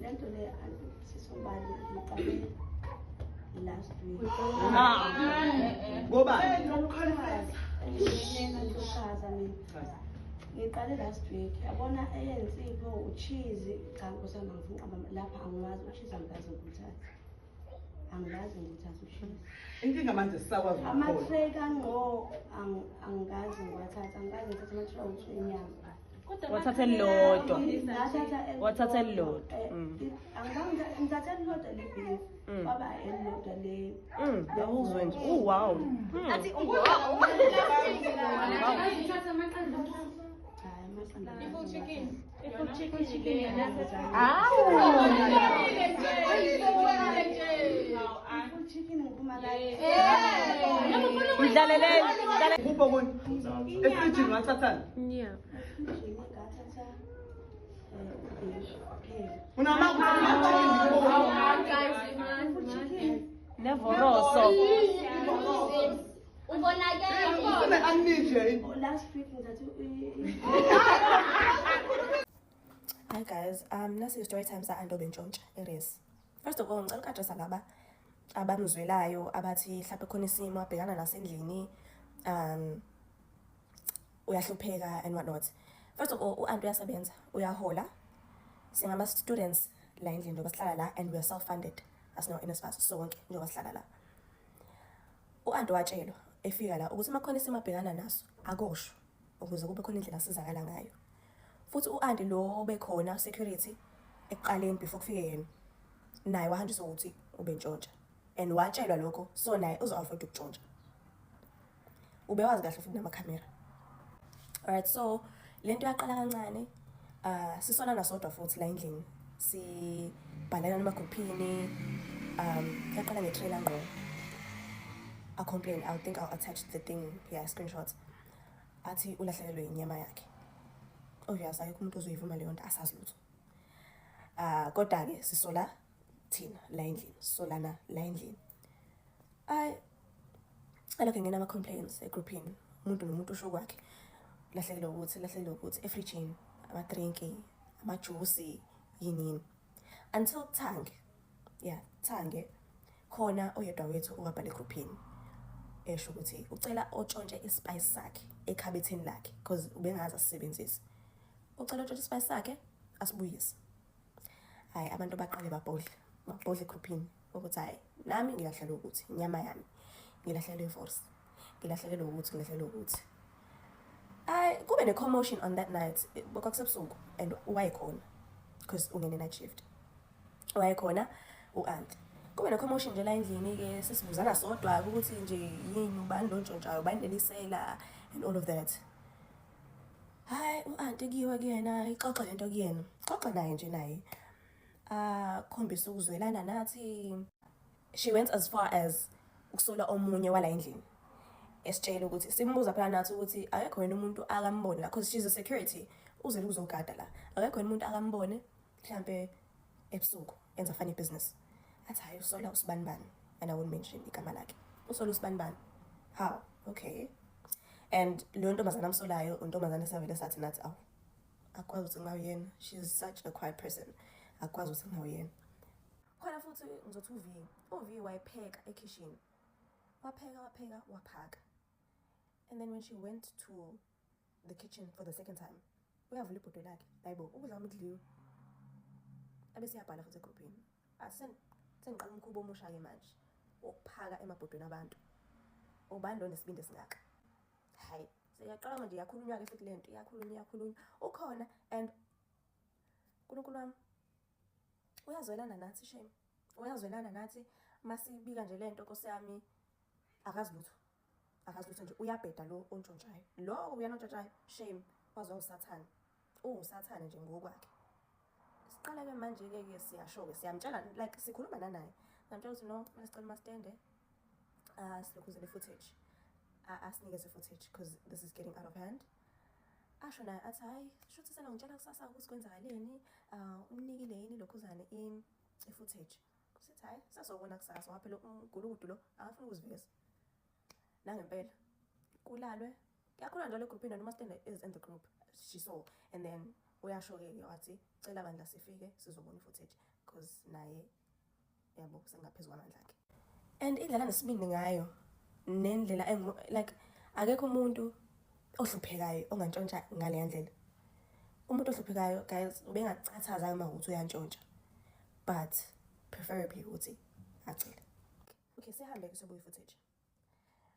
Lento le sisubali ngiqale last week. Ngoba ngiqale last week yabona eyensipho uchizi cha nkosamanga lapha angiwazi uchizi angazi nguthatha angazi nguthatha uchizi inkinga manje sisakwazi ukukhola amatrek anqo angazi ngiwathatha angazi ngithatha amatrek awuthi inyama Wathatha elilodwa. Wathatha elilodwa. ngithatha elilodwa lebhizi kwaba elilodwa le Awuzwe nje. Wow. Athi full chicken. kupho kuni efrijini ngathathani Nevoroso. Last week Hi guys, nasi story time sa-Ando Bentshontsha eRes. First of all, ngicela uku-addressa laba abamzwelayo abathi mhlawumbe khona isimo abhekana nasendlini uyahlupheka and what not. First of all, u-Ando uyasebenza, uyahola. Singama-students la endlini njengoba sihlala la and we are self-funded. Asino-NSFAS sonke njengoba sihlala la. U-Ando watshelwa efika la ukuthi makhona isimo abhekana naso akosho ukuze kube khona indlela asizakala ngayo. Futhi u-Andi lo obekhona security ekuqaleni before kufike yena naye wahanjiswa ukuthi ubentshontsha and watshelwa lokho so naye uzo-afford ukutshontsha. Ubewazi kahle futhi namakhamera. Alright, so lento yaqala kancane sisona nasodwa futhi la endlini sibhalana namagruphini yaqala nge-trailer ngqo. I complain. I think I'll attach the thing here, screenshot. Athi ulahlekelwe inyama yakhe. Obvious ayikho umuntu ozoyivuma leyo nto asazi lutho. Kodwa ke sisola thina la endlini, solana la endlini. Alokho ngena ama complaints egroupini. Umuntu nomuntu usho kwakhe. Lahlekelwe ukuthi efrijini, ama drink, ama juice, yini. Until Thange khona oyedwa wethu owabhala egroupini. Esho ukuthi ucela otshontshe ispice sakhe ekhabetheni lakhe because ubengazi asisebenzise. Ucela otshontshe ispice sakhe asibuyise. Hayi abantu baqale babhodle egroupini ukuthi hayi nami ngilahlela ukuthi inyama yami ngilahlela iforce. Ngilahlekelwe ukuthi. Kube ne commotion on that night kwakusebusuku and wayekhona because ungene night shift. Wayekhona u-Andi. Kube ne commotion nje la endlini ke sesibuzana sodwa ukuthi nje yini ubani lo ntshontshayo ubani lelisela and all of that. Hayi u-Andi kiwe kuyena ixoxa lento kuyena. Xoxa naye nje naye. Khombisa ukuzwelana nathi. She went as far as ukusola omunye wala endlini. Esitshela ukuthi simbuza phela nathi ukuthi akekho wena umuntu akambone la because she's a security uzele uzogada la. Akekho wena umuntu akambone mhlambe ebusuku enza funny business. Athi hayi usola usibanibani and I won't mention igama lakhe. Usola usibanibani. How? Okay. And lo ntombazana amsolayo untombazana esavele sathi nathi awu akwazi ukuthi ngawuyena. She's such a quiet person. Akwazi ukuthi ngawuyena. Khona futhi ngizothi uV wayepheka ekitchen. Wapheka waphaka. And then when she went to the kitchen for the second time, uyavula ibhodwe lakhe. Hayibo ukudla kwamidliwe. Abese yabhala futhi egroupini. Sengiqala umkhubo omusha ke manje wokuphaka emabhodweni abantu. Ubani lo nesibindi singaka? Hayi, seyaqala manje yakhulunywa ke futhi lento, iyakhulunywa. Ukhona and uNkulunkulu wami uyazwelana nathi shame. Uyazwelana nathi masibika nje lento Nkosi yami akazi lutho nje uyabheda lo ontshontshayo. Lo uyena ontshontshayo shame wazwa uSathane. Usathane nje ngokwakhe. Siqala ke manje ke siyasho ke siyamtshela like sikhuluma naye. Namtshela ukuthi no, masicela mastende. Silokhuzele footage. Asinikeze footage because this is getting out of hand. Asho naye athi hayi, shothi sena ngitshela kusasa ukuthi kwenzakaleni, umnikile yini lokhuzane footage. Sithi hayi, sasobona kusasa waphela ungulukudu lo, akafuna ukuziveza. Nangempela kulalwe Kuyakhona njalo egrouphini noma stand is in the group. She saw and then uyasho-ke wathi cela bandla sifike sizobona footage because naye yabo sengaphezulu kwamandla akhe. And indlela nesibindi ngayo nendlela like akekho umuntu ohluphekayo ongantshontsha ngale ndlela. Umuntu ohluphekayo guys ubengacathaza uma ukuthi uyantshontsha, but preferably ukuthi acele. Okay, sihambe ke sobuye footage.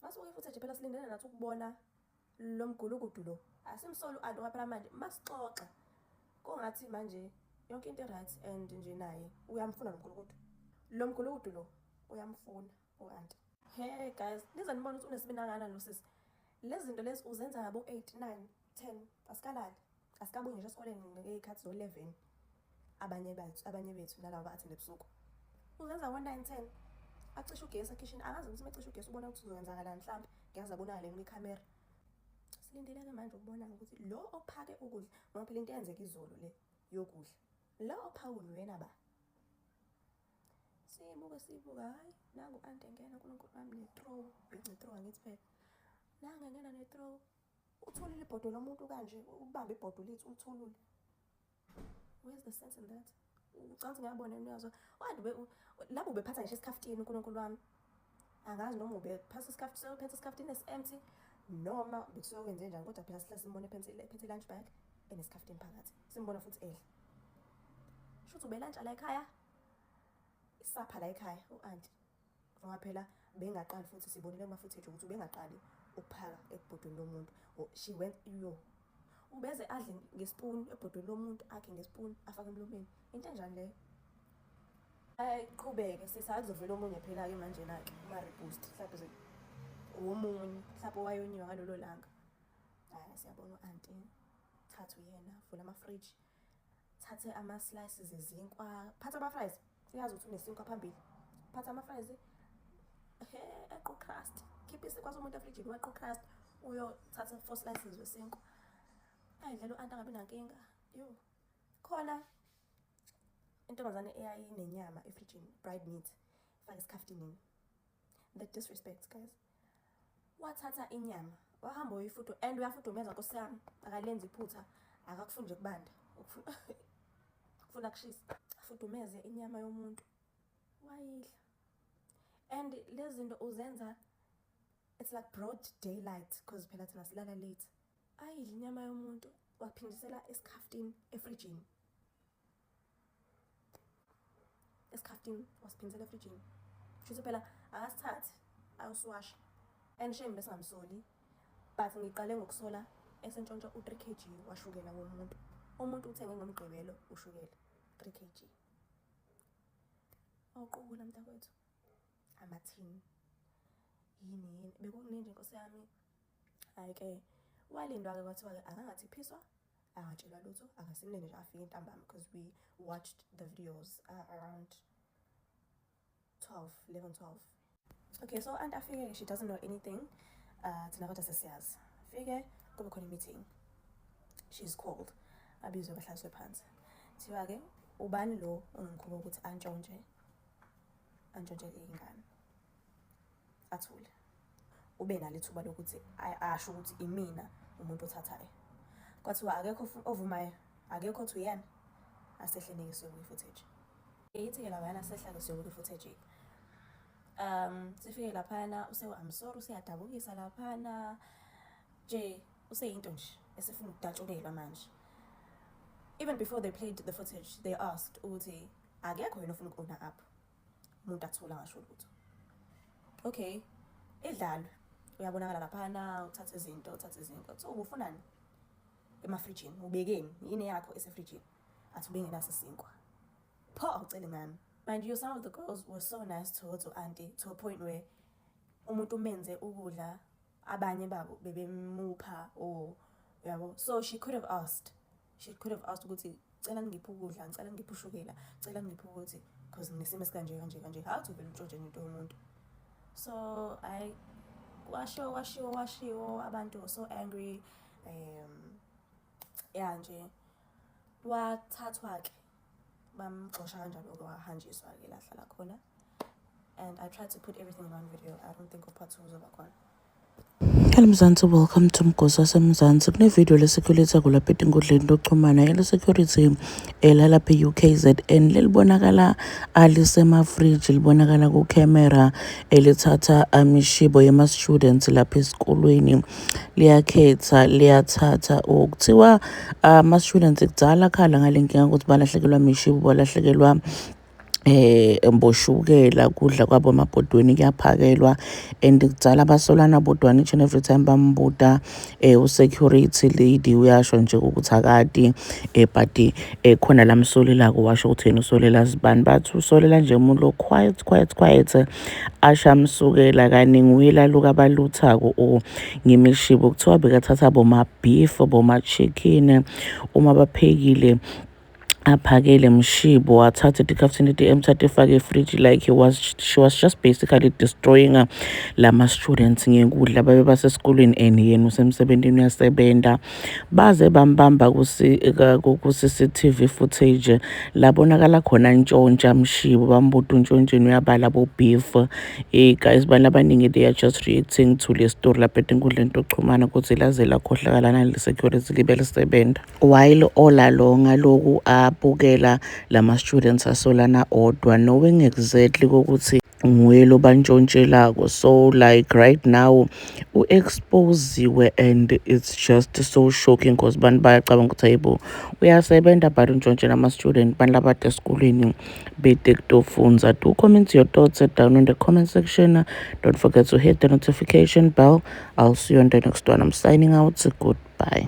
Masibuke footage phela silindele nathi ukubona lo mgulukudu lo. Asimsolo anti ngaphela manje masixoxa. Kongathi manje yonke into right and nje naye uyamfuna lo mgulukudu. Lo mgulukudu lo uyamfuna uanti. Hey guys, niza nibona ukuthi unesibina ngana lo sisi. Lezi zinto lezi uzenza ngabo 8, 9, 10 asikalali. Asikabuye nje esikoleni ngekhathi zo 11. Abanye bethu nalabo bathinde ebusuku. Uzenza 1, 9, 10. Acisha ugesi ekitchen, angazi ukuthi mecisha ugesi ubona ukuthi uzoyenzakalani mhlawumbe ngiyaza bonakala ngikhamera. Silindele ke manje ukubona ukuthi lo ophake ukudla ngoba phela into yenzeka izolo le yokudla. Lo ophawula wena ba. Sibuka hayi nangu ante ngena kuNkulunkulu wami ne-throw, ne-throw angithi phela. Nanga ngena ne-throw. Utholile ibhodo lomuntu kanje, ubambe ibhodo lethu uthulule. Where's the sense in that? Ucansi ngiyabona niyazo. Wandi labo ubephatha nje isikhaftini uNkulunkulu wami. Angazi noma ubephatha isikhaftini, uphethe isikhaftini esi-empty noma bekusuke kwenze njani kodwa phela sihlala simbone ephethe lunch bag enesikhaftini phakathi. Simbona futhi edla. Shuthi ube lunch la ekhaya. Isapha la ekhaya uanti. Ngoba phela bengaqali futhi sibonile kuma footage ukuthi ubengaqali ukuphaka ebhodweni lomuntu. She went ubeze adle ngespoon ebhodweni lomuntu akhe ngespoon afake emlomeni. Into enjani leyo? Qhubeke sisazovela omunye phela ke manje la ke ma reboost mhlawumbe ze omunye mhlawumbe wayonyiwa ngalolo langa. Siyabona uanti thathu yena vula ama fridge. Thathe ama slices ezinkwa, phatha ama fries. Uyazi ukuthi unesinkwa phambili. Phatha ama fries eqo crust. Keep isikwa somuntu efridge weqo crust. Uyo thatha 4 slices wesinkwa. Ayidlela uanti angabe nankinga. Yo. Khona intombazane eyayinenyama efridgini, bride meat, faka isikhaftini. The disrespect guys. Wathatha inyama, wahamba uyifudo and uyafudumeza Nkosi yami, akalenzi iphutha, akakufuni nje kubanda. Ukufuna kushisa. Fudumeze inyama yomuntu. Wayidla. And lezi zinto uzenza it's like broad daylight because phela thina silala late. Ayidla inyama yomuntu waphindisela isikhaftini efridgini. Isikhaftini wasiphindisela efridgini. Shuthi phela akasithathi awuswash. And shame bese ngamsoli. But ngiqale ngokusola esentshontsha u3 kg washukela womuntu. Umuntu uthenge ngomgqibelo ushukela 3 kg. Awuqubula mntakwethu. Amathini. Yini bekukunini nje Nkosi yami. Hayi ke walindwa ke kwathiwa ke akangathi phiswa akatshelwa lutho akasimlele nje afike intambama because we watched the videos around 11-12. Okay, so and afike she doesn't know anything. Thina kodwa sesiyazi. Fike kube khona meeting. She's called. Abizwe bahlaswe phansi. Thiwa ke ubani lo ongikhuba ukuthi antshontshe ingane. Athule. Ube nalo ithuba lokuthi asho ukuthi imina umuntu othathayo. Kwathiwa akekho ovumayo, akekho othi uyena asehleleke siyobuka footage. Yithi ke lawana sehla ke siyobuka footage. Sifike laphana I'm sorry usiyadabukisa laphana. Nje useyinto nje esifuna ukudatshulelwa manje. Even before they played the footage, they asked ukuthi akekho yena ofuna ukuna up. Umuntu athula ngasho lutho. Okay, idlalwe. Uyabonakala laphana uthatha izinto. So ubufunani? Emafridgini ubekeni yini yakho esefridgini. Athi ubengenaso isinkwa. Pho ucela ngami. Mind you, some of the girls were so nice towards auntie to a point where umuntu menze ukudla abanye babo bebemupha or yabo. So she could have asked ukuthi cela ngiphe ukudla, ngicela ngiphe ushukela, cela ngiphe ukuthi because nginesimo kanje. How to vele utshontshe into yomuntu. So I washiwo abantu were so angry. Yeah nje wathathwa ke bamxosha kanjalo ke wahanjiswa ke lahlala khona. And I tried to put everything in one video. I don't think of part 2 uzoba khona. Hello Mzansi, welcome to Mgosa Semzansi. Kune video lesekhulisa kulapha etinkundleni tokuxhumana yale security lalapha e-UKZN lelibonakala alisemafriji, libonakala ku-camera elithatha imishibo yama-students lapha esikolweni, liyakhetha liyathatha. Kuthiwa ama-students kudala akhala ngale nkinga ukuthi balahlekelwa imishibo, balahlekelwa mboshukela kudla kwabo emabhodweni kuyaphakelwa, and kudala basolana bodwana each and every time bambuda u-security lady uyasho nje ukuthi akati but khona la msolelako washo ukuthi yena usolela zibani, bathi usolela nje umuntu lo quiet ashamsukela kaningi uyelaluka abaluthako ngemishibo. Kuthiwa bekathatha boma-beef boma-chicken, uma baphekile aphakele mshibo, wathatha itikhafuthini emthatha efake efriji, like she was just basically destroying lama-students ngekudla babe basesikolweni and yena usemsebentini uyasebenza. Baze bambamba ku-CCTV footage labonakala khona ntshontsha mshibo, bambuda untshontsheni uyabala bo-beef. Guys, bani abaningi they are just reacting to le story lapha etinkundleni tokuxhumana ukuthi laze lakhohlakala nale security libe lisebenza, while all along aloku abukela lama-students asolana odwa, knowing exactly kokuthi nguye lo bantshontshelayo. So like right now u-exposiwe and it's just so shocking because bantu bayacabanga ukuthi hayibo uyasebenza but untshontshe ama-student, bantu labade esikolweni bede kutofunza. Do comment your thoughts down in the comment section. Don't forget to hit the notification bell. I'll see you on the next one. I'm signing out. Goodbye.